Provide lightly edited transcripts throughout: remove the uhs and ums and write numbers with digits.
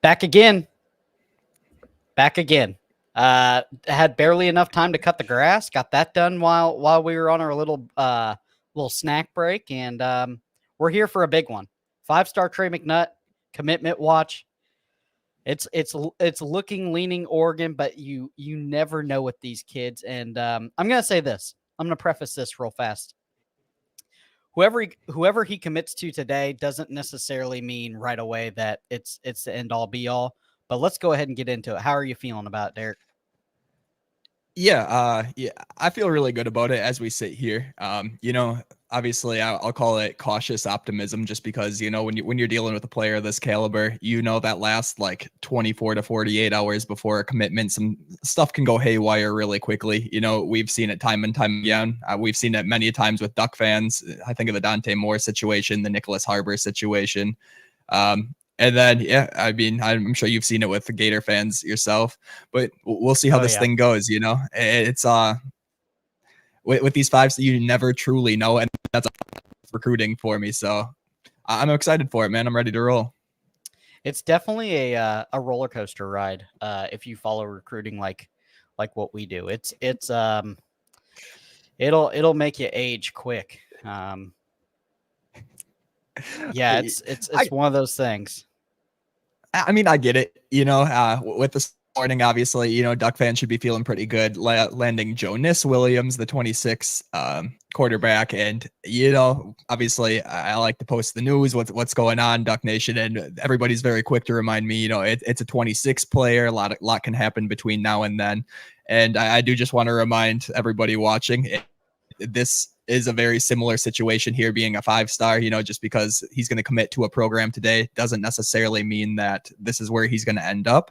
Back again. Back again. Had barely enough time to cut the grass. Got that done while we were on our little snack break, and we're here for a big one. 5-star Trey Mcnutt commitment watch. It's looking leaning Oregon, but you never know with these kids. And I'm gonna say this. I'm gonna preface this real fast. Whoever he commits to today doesn't necessarily mean right away that it's the end all be all. But let's go ahead and get into it. How are you feeling about it, Derek? Yeah, I feel really good about it as we sit here. Obviously, I'll call it cautious optimism, just because when you're dealing with a player of this caliber, that last like 24 to 48 hours before a commitment, some stuff can go haywire really quickly. We've seen it time and time again. We've seen it many times with Duck fans. I think of the Dante Moore situation, the Nicholas Harbor situation. And then, yeah, I mean, I'm sure you've seen it with the Gator fans yourself, but we'll see how this thing goes. It's with these fives, you never truly know, and that's recruiting for me. So I'm excited for it, man. I'm ready to roll. It's definitely a roller coaster ride if you follow recruiting like what we do. It'll make you age quick. Yeah, it's one of those things. I mean, I get it. With this morning, obviously, Duck fans should be feeling pretty good landing Jonas Williams, the 26 quarterback. And, obviously, I like to post the news, what's going on, Duck Nation. And everybody's very quick to remind me, it's a 26 player. A lot can happen between now and then. And I do just want to remind everybody watching, this is a very similar situation here, being a 5-star. Just because he's going to commit to a program today doesn't necessarily mean that this is where he's going to end up.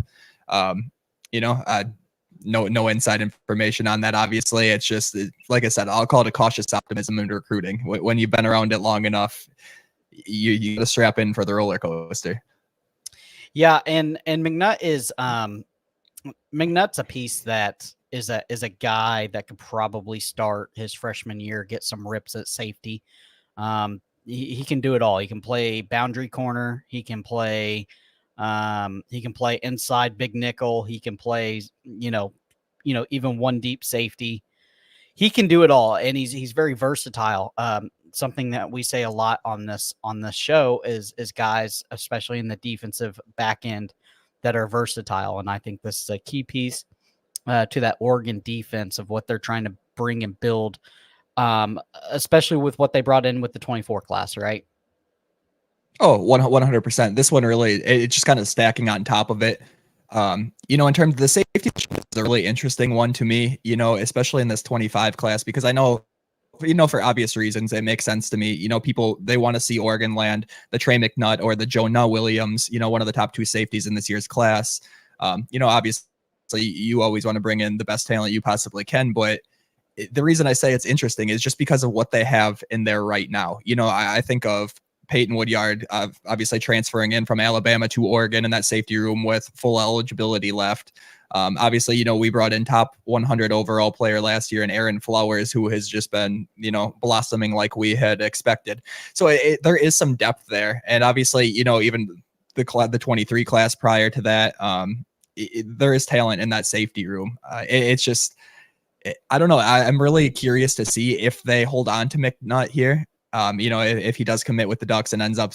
No inside information on that. Obviously, it's just, like I said, I'll call it a cautious optimism in recruiting. When you've been around it long enough, you got to strap in for the roller coaster. Yeah, and Mcnutt's a piece that is a guy that could probably start his freshman year, get some rips at safety. He can do it all. He can play boundary corner. He can play inside big nickel. He can play, even one deep safety. He can do it all, and he's very versatile. Something that we say a lot on this show is guys, especially in the defensive back end, that are versatile. And I think this is a key piece to that Oregon defense of what they're trying to bring and build, especially with what they brought in with the 24 class, right? Oh, 100%. This one really, it's just kind of stacking on top of it. In terms of the safety, it's a really interesting one to me, especially in this 25 class, because I know, for obvious reasons, it makes sense to me. People, they want to see Oregon land the Trey Mcnutt or the Jonah Williams, one of the top 2 safeties in this year's class. Obviously, you always want to bring in the best talent you possibly can, but the reason I say it's interesting is just because of what they have in there right now. I think of Peyton Woodyard, obviously transferring in from Alabama to Oregon in that safety room with full eligibility left. Obviously, we brought in top 100 overall player last year in Aaron Flowers, who has just been, blossoming like we had expected. So there is some depth there. And obviously, even the 23 class prior to that, there is talent in that safety room. It's just, I don't know. I'm really curious to see if they hold on to Mcnutt here. If he does commit with the Ducks and ends up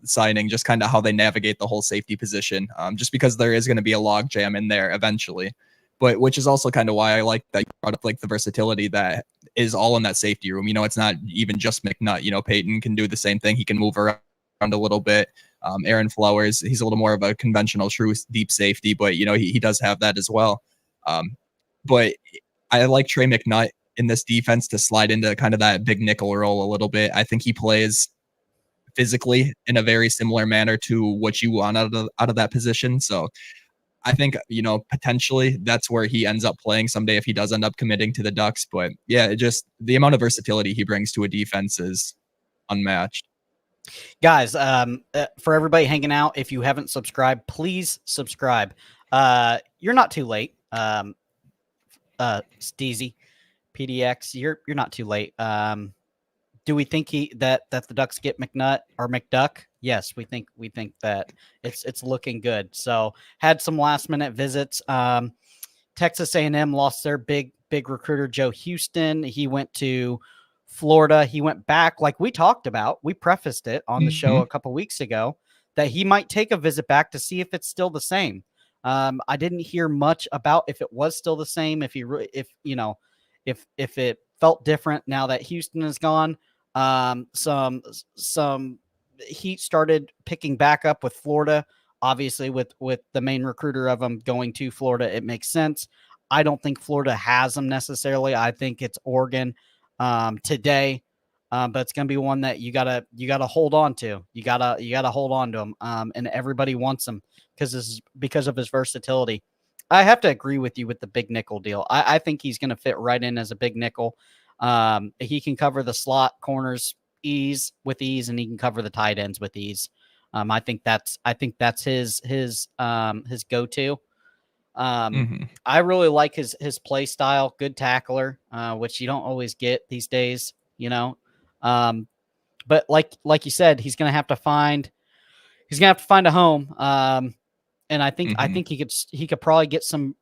signing, just kind of how they navigate the whole safety position. Just because there is going to be a log jam in there eventually, but which is also kind of why I like that you brought up, like, the versatility that is all in that safety room. It's not even just Mcnutt. Peyton can do the same thing. He can move around a little bit. Aaron Flowers, he's a little more of a conventional true deep safety, but he does have that as well. But I like Trey Mcnutt in this defense to slide into kind of that big nickel role a little bit. I think he plays physically in a very similar manner to what you want out of that position. So I think, potentially that's where he ends up playing someday if he does end up committing to the Ducks. But yeah, just the amount of versatility he brings to a defense is unmatched. Guys, for everybody hanging out, if you haven't subscribed, please subscribe. You're not too late. Steezy, PDX, you're not too late. Do we think that the Ducks get Mcnutt or McDuck? Yes, we think that it's looking good. So had some last minute visits. Texas A&M lost their big recruiter Joe Houston. He went to Florida. He went back, like we talked about. We prefaced it on the show a couple weeks ago that he might take a visit back to see if it's still the same. I didn't hear much about if it was still the same. If it felt different now that Houston is gone. Some heat started picking back up with Florida. Obviously, with the main recruiter of them going to Florida, it makes sense. I don't think Florida has them necessarily. I think it's Oregon today, but it's going to be one that you gotta hold on to. You gotta hold on to him, and everybody wants him because of his versatility. I have to agree with you with the big nickel deal. I think he's going to fit right in as a big nickel. He can cover the slot corners with ease, and he can cover the tight ends with ease. I think that's his go-to. I really like his play style. Good tackler, which you don't always get these days, you know. But like you said, he's gonna have to find a home. And I think he could probably get some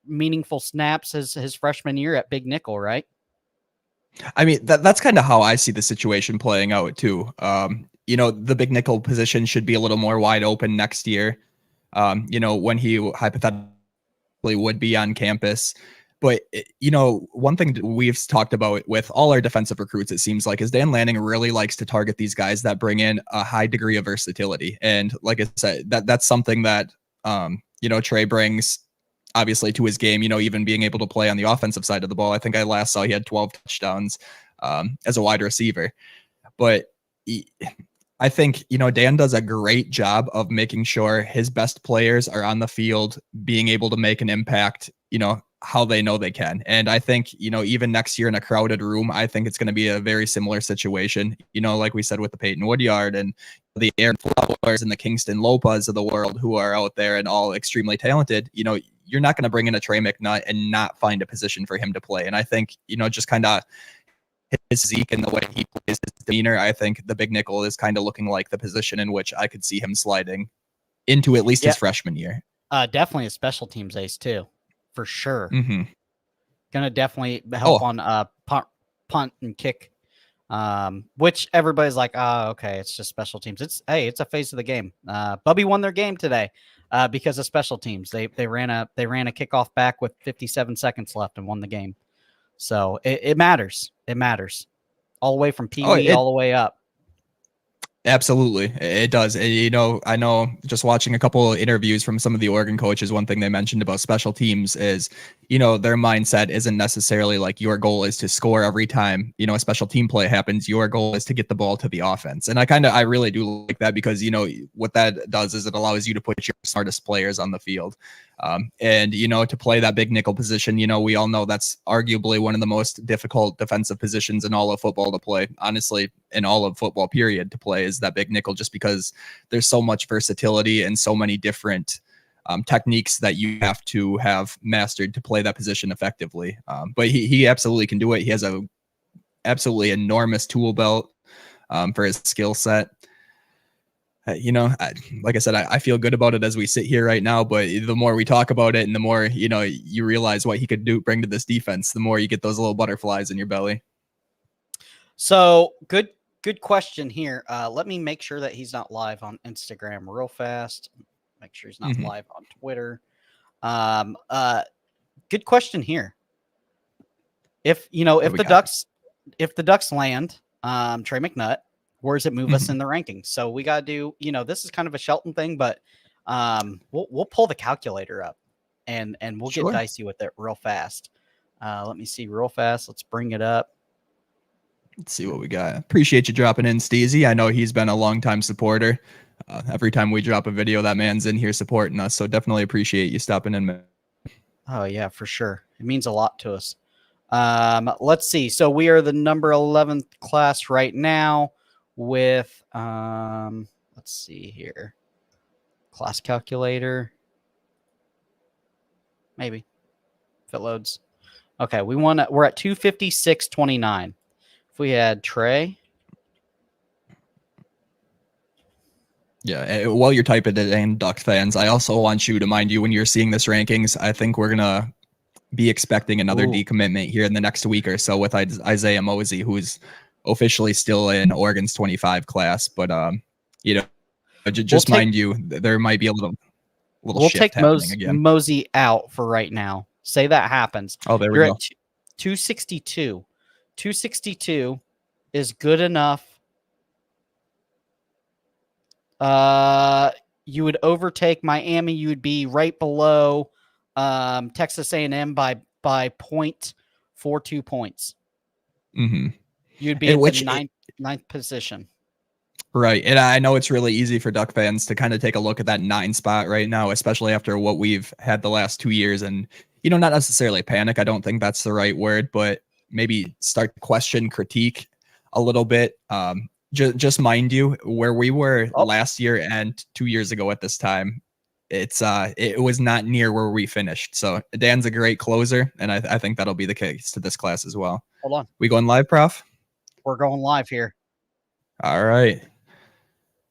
meaningful snaps his freshman year at big nickel, right? I mean, that's kind of how I see the situation playing out too. The big nickel position should be a little more wide open next year. When he hypothetically would be on campus. But, one thing that we've talked about with all our defensive recruits, it seems like, is Dan Lanning really likes to target these guys that bring in a high degree of versatility. And like I said, that's something that, Trey brings obviously to his game, even being able to play on the offensive side of the ball. I think I last saw he had 12 touchdowns as a wide receiver. But I think, Dan does a great job of making sure his best players are on the field, being able to make an impact, how they know they can. And I think, even next year in a crowded room, I think it's going to be a very similar situation, like we said with the Peyton Woodyard and the Aaron Flowers and the Kingston Lopez of the world who are out there and all extremely talented. You're not going to bring in a Trey Mcnutt and not find a position for him to play. And I think, just kind of his physique and the way he plays, his demeanor, I think the big nickel is kind of looking like the position in which I could see him sliding into at least his freshman year. Definitely a special teams ace too, for sure. Mm-hmm. Gonna definitely help on punt and kick, which everybody's like, okay, it's just special teams. It's a phase of the game. Bubby won their game today because of special teams. They ran a kickoff back with 57 seconds left and won the game. So it matters. It matters all the way from Pee Wee all the way up. Absolutely. It does. I know just watching a couple of interviews from some of the Oregon coaches, one thing they mentioned about special teams is, their mindset isn't necessarily like your goal is to score every time, a special team play happens. Your goal is to get the ball to the offense. And I really do like that because, what that does is it allows you to put your smartest players on the field. And to play that big nickel position, we all know that's arguably one of the most difficult defensive positions in all of football to play. Honestly, in all of football period to play is that big nickel, just because there's so much versatility and so many different techniques that you have to have mastered to play that position effectively. But he absolutely can do it. He has a absolutely enormous tool belt for his skill set. Like I said, I feel good about it as we sit here right now, but the more we talk about it and the more, you realize what he could bring to this defense, the more you get those little butterflies in your belly. So good question here. Let me make sure that he's not live on Instagram real fast. Make sure he's not live on Twitter. Good question here. If the Ducks land Trey Mcnutt, where does it move us in the rankings? So we got to do, this is kind of a Shelton thing, but we'll pull the calculator up and we'll get dicey with it real fast. Let me see real fast. Let's bring it up. Let's see what we got. Appreciate you dropping in, Steezy. I know he's been a longtime supporter. Every time we drop a video, that man's in here supporting us. So definitely appreciate you stopping in, man. Oh, yeah, for sure. It means a lot to us. Let's see. So we are the number 11th class right now with, let's see here. Class calculator. Maybe. If it loads. Okay, we're at 256.29. If we had Trey. Yeah, while you're typing it in, Duck fans, I also want you to mind you when you're seeing this rankings, I think we're gonna be expecting another decommitment here in the next week or so with Isaiah Mosey, who's officially still in Oregon's 25 class. But you know, just mind you, there might be a little shift happening again. Mosey out for right now. Say that happens. Oh, there we You're go. At 262. 262 is good enough. You would overtake Miami. You would be right below Texas A&M by 0.42 points. Mm-hmm. You'd be at the ninth position. Right. And I know it's really easy for Duck fans to kind of take a look at that 9 spot right now, especially after what we've had the last 2 years. And, not necessarily panic. I don't think that's the right word, but maybe start to question, critique a little bit. Just mind you, where we were last year and 2 years ago at this time, it was not near where we finished. So Dan's a great closer, and I think that'll be the case to this class as well. Hold on. We going live, Prof? We're going live here. All right.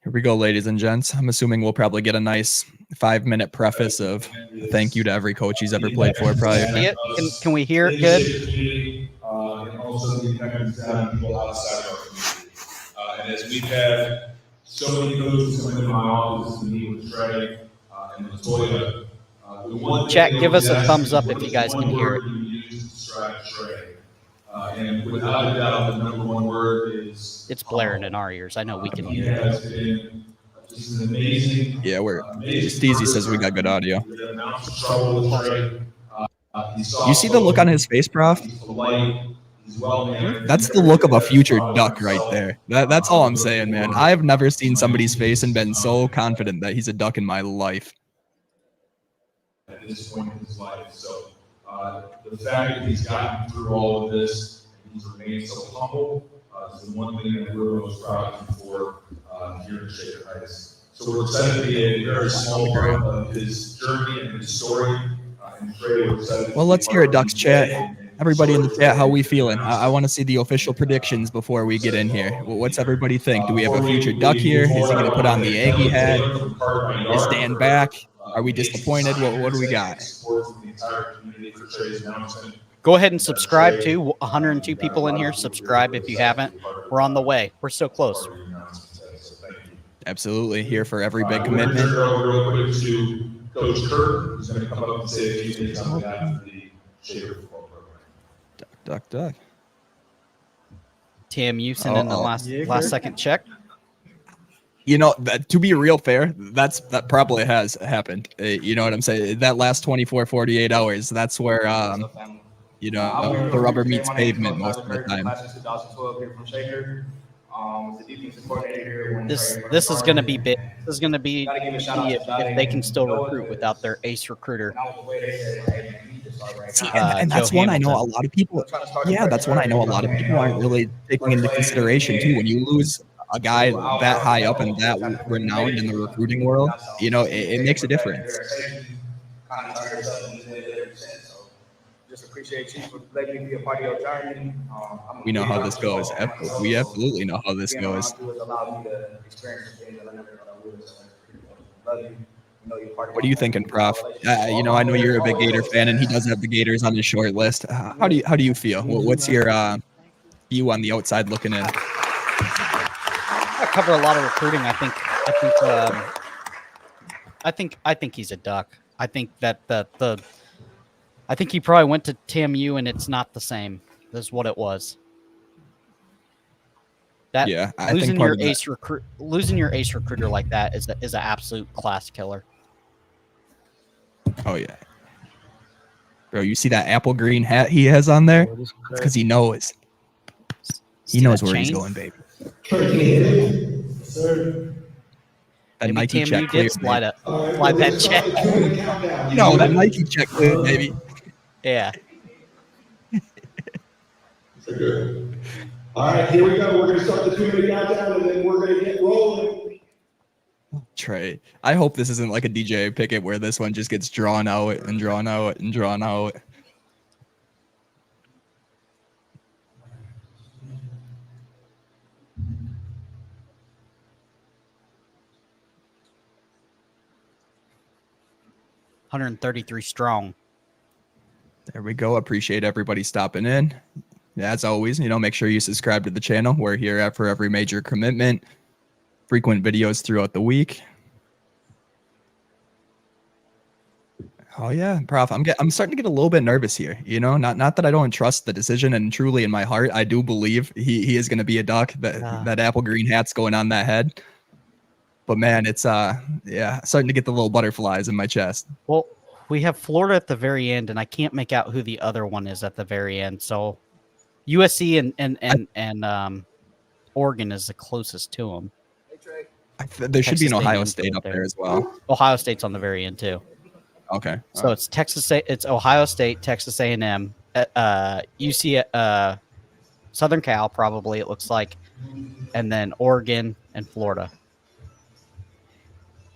Here we go, ladies and gents. I'm assuming we'll probably get a nice 5-minute preface of thank you to every coach he's ever played for prior. Can we hear it good? And also the impact it's had on people outside of our community. And as we've had so many coaches come into my office to meet with Trey and Latoya, the one Chat, give us a thumbs up if you guys can hear it. You use to describe Trey. And without a doubt, the number one word is it's blaring in our ears. I know we can hear it. Has been just an amazing. Yeah, Steezy says we got good audio. You see the look on his face, Prof? That's the look of a future Duck right there. That's all I'm saying, man. I've never seen somebody's face and been so confident that he's a Duck in my life. At this point in his life. So the fact that he's gotten through all of this, and he's remained so humble, is the one thing that we're most proud of him for here in Shaker Heights. So we're excited to be a very small part of his journey and his story. And Trey, we're excited. Well, let's hear it, Ducks chat. Everybody in the chat, how we feeling? I want to see the official predictions before we get in here. What's everybody think? Do we have a future Duck here? Is he going to put on the Aggie hat? Is Dan back? Are we disappointed? What do we got? Go ahead and subscribe to 102 people in here. Subscribe if you haven't. We're on the way. We're so close. Absolutely. Here for every big commitment. Real quick to Coach Kirk, who's going to come up and say a few things on behalf of the Shaker football program. Duck. TMU sent in the last second check. To be real fair, that probably has happened. You know what I'm saying? That last 24, 48 hours, that's where, the rubber meets pavement most of the time. This is going to be big. This is going to be key if they can still recruit without their ace recruiter. See, and that's one I know a lot of people. Yeah, that's one I know a lot of people aren't really taking into consideration too. When you lose a guy that high up and that renowned in the recruiting world, it makes a difference. Just appreciate you for letting me be a part of your journey. We know how this goes. We absolutely know how this goes. What are you thinking, Prof? I know you're a big Gator fan, and he does have the Gators on his short list. How do you feel? What's your view on the outside looking in? I cover a lot of recruiting. I think he's a Duck. I think that I think he probably went to TMU and it's not the same as what it was. Losing your ace recruiter like that is an absolute class killer. Oh yeah, bro! You see that apple green hat he has on there? It's because he knows. He knows where he's going, baby. That Nike check cleared. Slide that check. No, that Nike check cleared, baby. Yeah. Good. All right, here we go. We're going to start the 2-minute countdown, and then we're going to get rolling. Trey, I hope this isn't like a DJ Pickett where this one just gets drawn out and drawn out and drawn out. 133 strong. There we go. Appreciate everybody stopping in. As always, make sure you subscribe to the channel. We're here for every major commitment, frequent videos throughout the week. Oh yeah, Prof. I'm starting to get a little bit nervous here. Not that I don't trust the decision, and truly in my heart, I do believe he is going to be a Duck. That apple green hat's going on that head. But man, it's starting to get the little butterflies in my chest. Well, we have Florida at the very end, and I can't make out who the other one is at the very end. So USC and Oregon is the closest to them. There should be an Ohio State up there as well. Ohio State's on the very end too. Okay. So it's it's Ohio State, Texas A&M, UC, Southern Cal probably, it looks like, and then Oregon and Florida.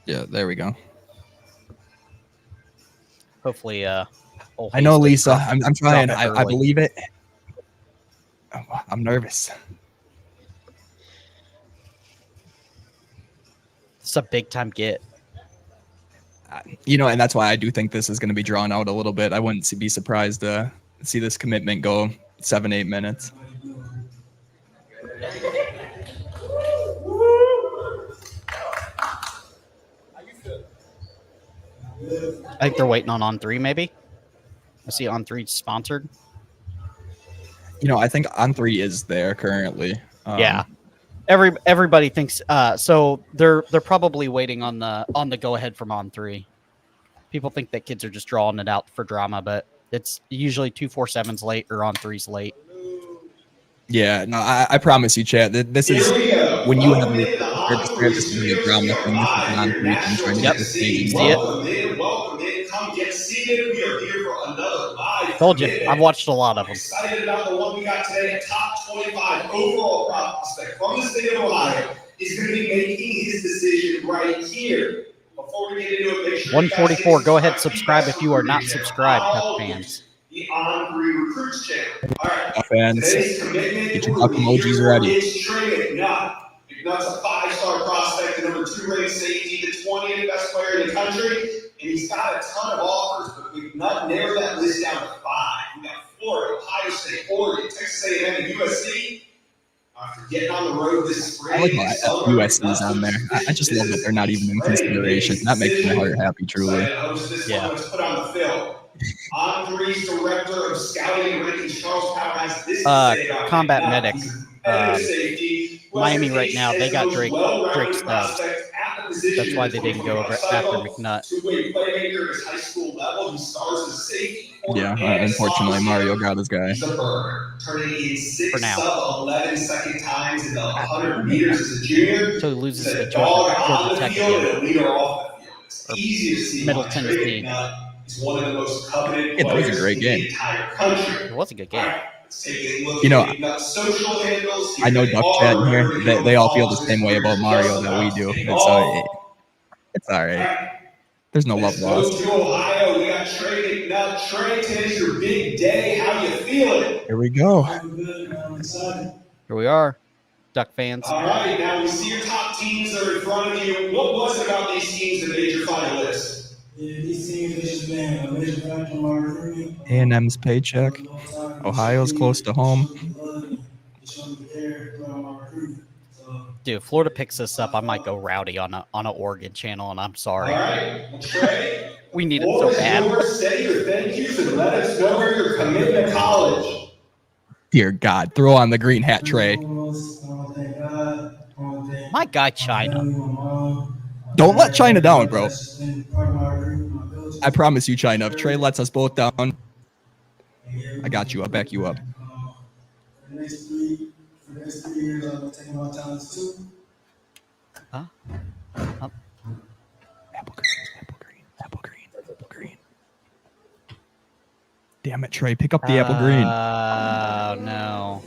Yeah, there we go. Hopefully, I know, Lisa. I'm trying. I believe it. I'm nervous. It's a big time get. And that's why I do think this is going to be drawn out a little bit. I wouldn't be surprised to see this commitment go 7-8 minutes. I think they're waiting on 3, maybe. I see on 3 sponsored. I think on 3 is there currently. Yeah. Everybody thinks so they're probably waiting on the go ahead from on 3. People think that kids are just drawing it out for drama, but it's usually 247's late or on 3's late. Yeah, no, I promise you, Chad. This is when you have the drama thing. This is on 3 and trying to get the stage. Welcome in. Come get seated. We are here for another live. Told you, I've watched a lot of them. Excited about the one we got today. A top 25 overall prospect from the state of Ohio is going to be making his decision right here. Before we get into it, make sure 144. Go ahead, subscribe if you are not subscribed, Duck fans. The On3 Recruits channel. All right. Fans, Today's commitment get your Duck emojis ready. is Trey Mcnutt. Mcnutt's a 5-star prospect, the number 2 ranked safety, the 20th best player in the country, and he's got a ton of offers, but Mcnutt narrowed that list down to 5. We got Florida, Ohio State, Oregon, Texas A&M, and USC. After getting on the road this spring, I like my USC's on there. I just love that they're not even in consideration. That makes my heart happy, truly. Yeah. Put on the film. On3's director of scouting and rankings, Charles Power, has this to say about Combat Mcnutt. Medic. Miami right now, they got Drake Stubbs. That's why they didn't go over after Mcnutt. Yeah, unfortunately, Mario got his guy. Turning in 6 For now. sub-11 second times in the 100 meters as a junior. So he loses to Georgia Tech field again. and a leader off the field. It's easy to see Middle why Tennessee. Trey Mcnutt is one of the most coveted Yeah, that was a players great in game. the entire country. It was a good game. All right, let's take a look You know, at Mcnutt's social handles. I know Duck Chat in here, they all feel the same way about Mario that we do. And so it's all right. There's no love Let's lost. go to Ohio. We got Trey Mcnutt. Trey, today's your big day. How you feeling? Here we go. Here we are, Duck fans. All right, now we see your top teams that are in front of you. What was it about these teams that made your final list? Yeah, these teams, they just been a major factor in my recruiting. A&M's paycheck. Ohio's close to home. Dude, if Florida picks this up, I might go rowdy on a Oregon channel, and I'm All sorry. right, well, Trey, We need it what so was bad. your say your thank yous and let us know where you're committing to college. Dear God, throw on the green hat, Trey. My guy, China. Don't let China down, bro. I promise you, China. If Trey lets us both down, I got you. I'll back you up. For the next 3 years, I'm taking my talents too. Huh? Apple green. Damn it, Trey. Pick up the apple green. No.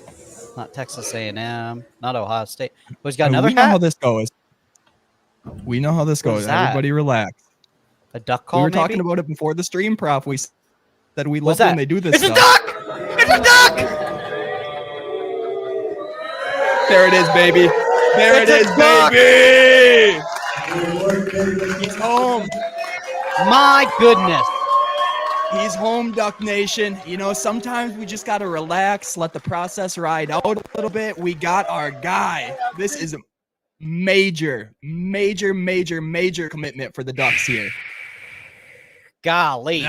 Not Texas A&M. Not Ohio State. Oh, he's got No, another we know how hat? this goes. We know how this What goes. is that? Everybody relax. A duck call, We were maybe? talking about it before the stream, Prof. We said we What's love when that? they do this It's a stuff. duck! It's a duck! There it is, baby. There It's it a is, duck! baby. He's home. My goodness. He's home, Duck Nation. You know, sometimes we just got to relax, let the process ride out a little bit. We got our guy. This is a major commitment for the Ducks here. Golly.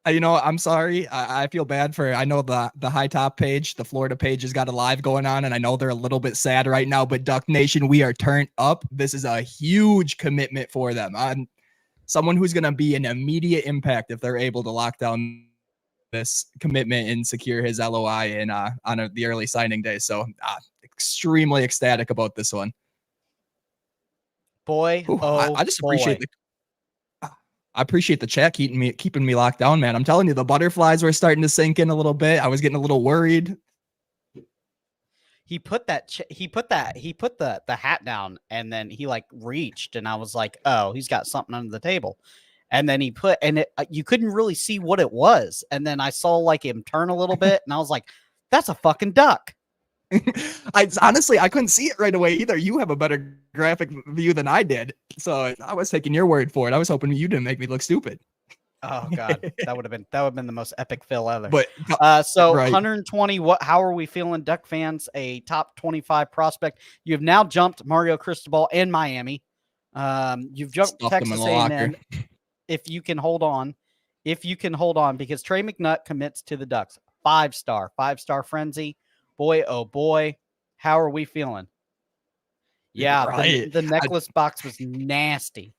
I'm sorry. I feel bad for, I know the high top page, the Florida page has got a live going on, and I know they're a little bit sad right now, but Duck Nation, we are turned up. This is a huge commitment for them. Someone who's going to be an immediate impact if they're able to lock down this commitment and secure his LOI in on the early signing day. So extremely ecstatic about this one. Boy, I just appreciate boy. I appreciate the chat keeping me locked down, man. I'm telling you, the butterflies were starting to sink in a little bit. I was getting a little worried. He put the hat down, and then he like reached, and I was like, oh, he's got something under the table. And then you couldn't really see what it was. And then I saw like him turn a little bit, and I was like, that's a fucking duck. Honestly, I couldn't see it right away either. You have a better graphic view than I did. So I was taking your word for it. I was hoping you didn't make me look stupid. Oh God, that would have been the most epic fill ever. But so right. 120. How are we feeling, Duck fans? A top 25 prospect. You have now jumped Mario Cristobal and Miami. You've jumped Stuffed Texas A&M. If you can hold on, because Trey Mcnutt commits to the Ducks. 5-star frenzy. Boy, oh boy, how are we feeling? Yeah, right. the necklace box was nasty.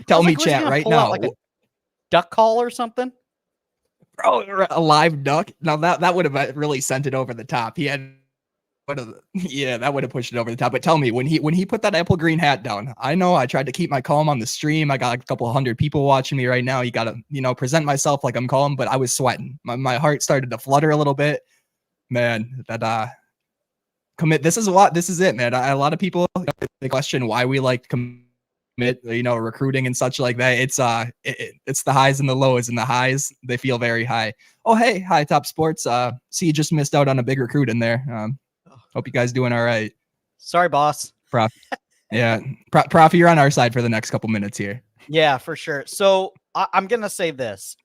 Tell me, chat right now. Like a duck call or something? Bro, a live duck. Now that would have really sent it over the top. That would have pushed it over the top. But tell me, when he put that apple green hat down, I know I tried to keep my calm on the stream. I got a couple hundred people watching me right now. You got to, present myself like I'm calm, but I was sweating. My heart started to flutter a little bit. Man, that commit. This is it, man. A lot of people they question why we like commit, recruiting and such like that. It's it's the highs and the lows, and the highs, they feel very high. Oh, hey, High Top Sports. See, you just missed out on a big recruit in there. Hope you guys doing all right. Sorry, boss. Prof. Yeah. Prof, you're on our side for the next couple minutes here. Yeah, for sure. So I'm going to say this,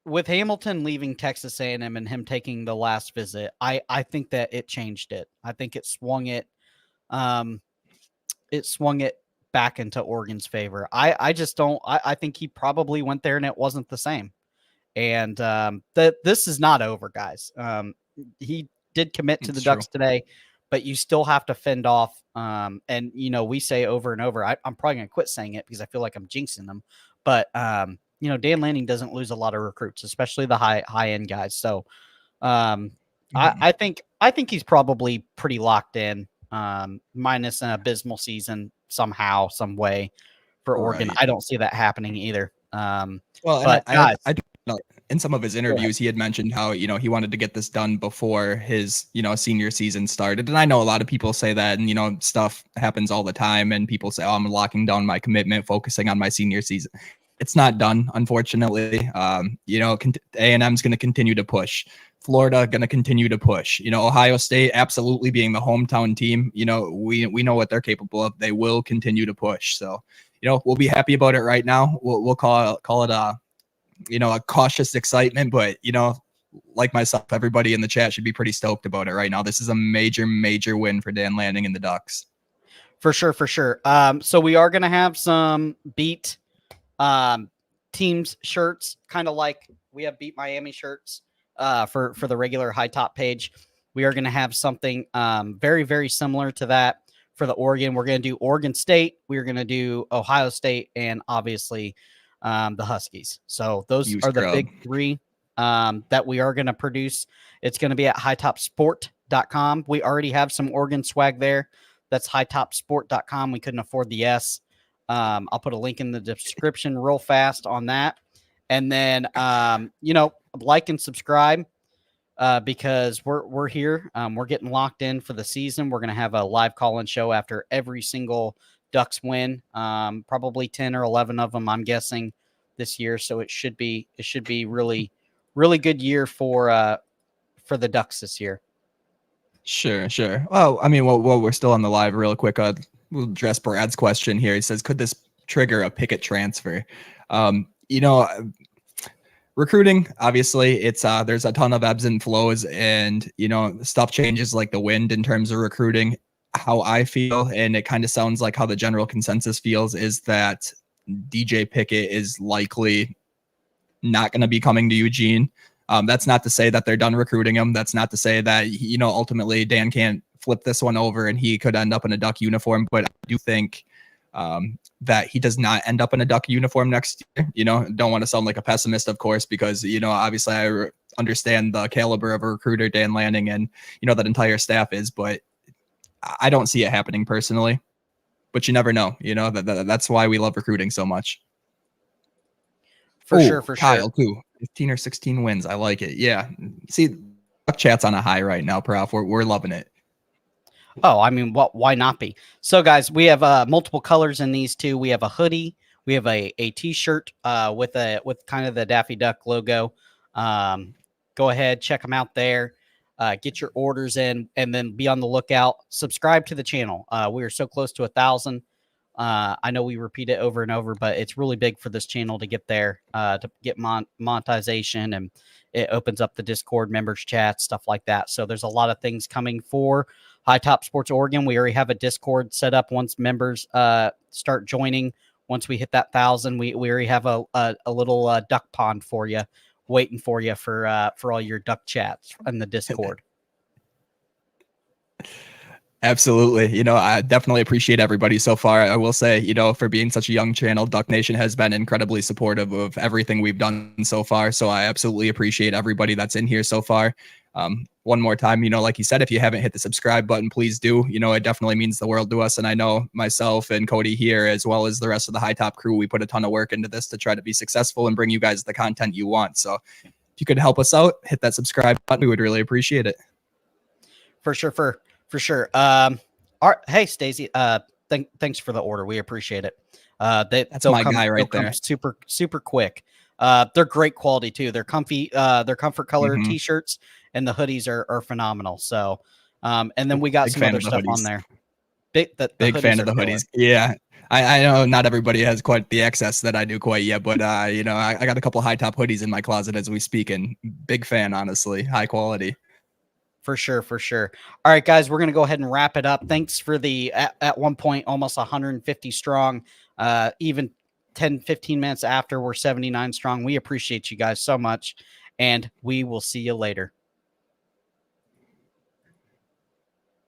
with Hamilton leaving Texas A&M and him taking the last visit, I think that it changed it. I think it swung it back into Oregon's favor. I just don't. I think he probably went there and it wasn't the same. And this is not over, guys. He did commit to the Ducks today, but you still have to fend off. And we say over and over. I'm probably gonna quit saying it because I feel like I'm jinxing them. But Dan Lanning doesn't lose a lot of recruits, especially the high end guys. So I think he's probably pretty locked in, minus an abysmal season somehow, some way for Oregon. Right. I don't see that happening either. But I in some of his interviews, he had mentioned how, he wanted to get this done before his, senior season started. And I know a lot of people say that, and, stuff happens all the time. And people say, oh, I'm locking down my commitment, focusing on my senior season. It's not done, unfortunately. A&M's going to continue to push. Florida going to continue to push. Ohio State absolutely being the hometown team. We know what they're capable of. They will continue to push. So, we'll be happy about it right now. We'll call it a cautious excitement, but like myself, everybody in the chat should be pretty stoked about it right now. This is a major win for Dan Lanning and the Ducks. For sure. So we are going to have some beat teams shirts, kind of like we have Beat Miami shirts for the regular High Top page. We are going to have something very, very similar to that for the Oregon. We're going to do Oregon State. We're going to do Ohio State, and obviously the Huskies. So those are the big three that we are going to produce. It's going to be at hightopsport.com. We already have some Oregon swag there. That's hightopsport.com. We couldn't afford the S. I'll put a link in the description real fast on that. And then, like and subscribe because we're here. We're getting locked in for the season. We're going to have a live call-in show after every single Ducks win, probably 10 or 11 of them, I'm guessing, this year. So it should be really, really good year for the Ducks this year. Sure. Well, I mean, while we're still on the live real quick, we'll address Brad's question here. He says, could this trigger a Pickett transfer? You know, recruiting, obviously, it's there's a ton of ebbs and flows, and you know, stuff changes like the wind in terms of recruiting. How I feel, and it kind of sounds like how the general consensus feels, is that DJ Pickett is likely not going to be coming to Eugene. That's not to say that they're done recruiting him. That's not to say that, you know, ultimately Dan can't flip this one over and he could end up in a Duck uniform. But I do think that he does not end up in a Duck uniform next year. You know, don't want to sound like a pessimist, of course, because, you know, obviously I understand the caliber of a recruiter Dan Lanning and, you know, that entire staff is, but I don't see it happening personally. But you never know, you know, that's why we love recruiting so much. For sure, Kyle too. 15 or 16 wins. I like it. Yeah. See, Duck Chat's on a high right now, Prof. We're loving it. Oh, I mean, why not be? So, guys, we have multiple colors in these two. We have a hoodie. We have a t-shirt with kind of the Daffy Duck logo. Go ahead, check them out there. Get your orders in, and then be on the lookout. Subscribe to the channel. We are so close to 1,000. I know we repeat it over and over, but it's really big for this channel to get there, to get monetization, and it opens up the Discord members chat, stuff like that. So there's a lot of things coming for High Top Sports Oregon. We already have a Discord set up once members start joining. Once we hit that 1,000, we already have a little duck pond for you, waiting for you for all your duck chats in the Discord. Absolutely. You know, I definitely appreciate everybody so far. I will say, you know, for being such a young channel, Duck Nation has been incredibly supportive of everything we've done so far. So I absolutely appreciate everybody that's in here so far. One more time, you know, like you said, if you haven't hit the subscribe button, please do. You know, it definitely means the world to us. And I know myself and Cody here, as well as the rest of the High Top crew, we put a ton of work into this to try to be successful and bring you guys the content you want. So if you could help us out, hit that subscribe button. We would really appreciate it. For sure. For sure. Hey, Stacey. Thanks for the order. We appreciate it. That's my guy right there. Super quick. They're great quality too. They're comfy. They're comfort color t-shirts, and the hoodies are phenomenal. So, and then we got some other stuff on there. Big fan of the hoodies. Yeah. I know not everybody has quite the access that I do quite yet, but you know, I got a couple High Top hoodies in my closet as we speak, and big fan, honestly. High quality. For sure. All right, guys, we're going to go ahead and wrap it up. Thanks for at one point, almost 150 strong, even 10, 15 minutes after we're 79 strong. We appreciate you guys so much, and we will see you later.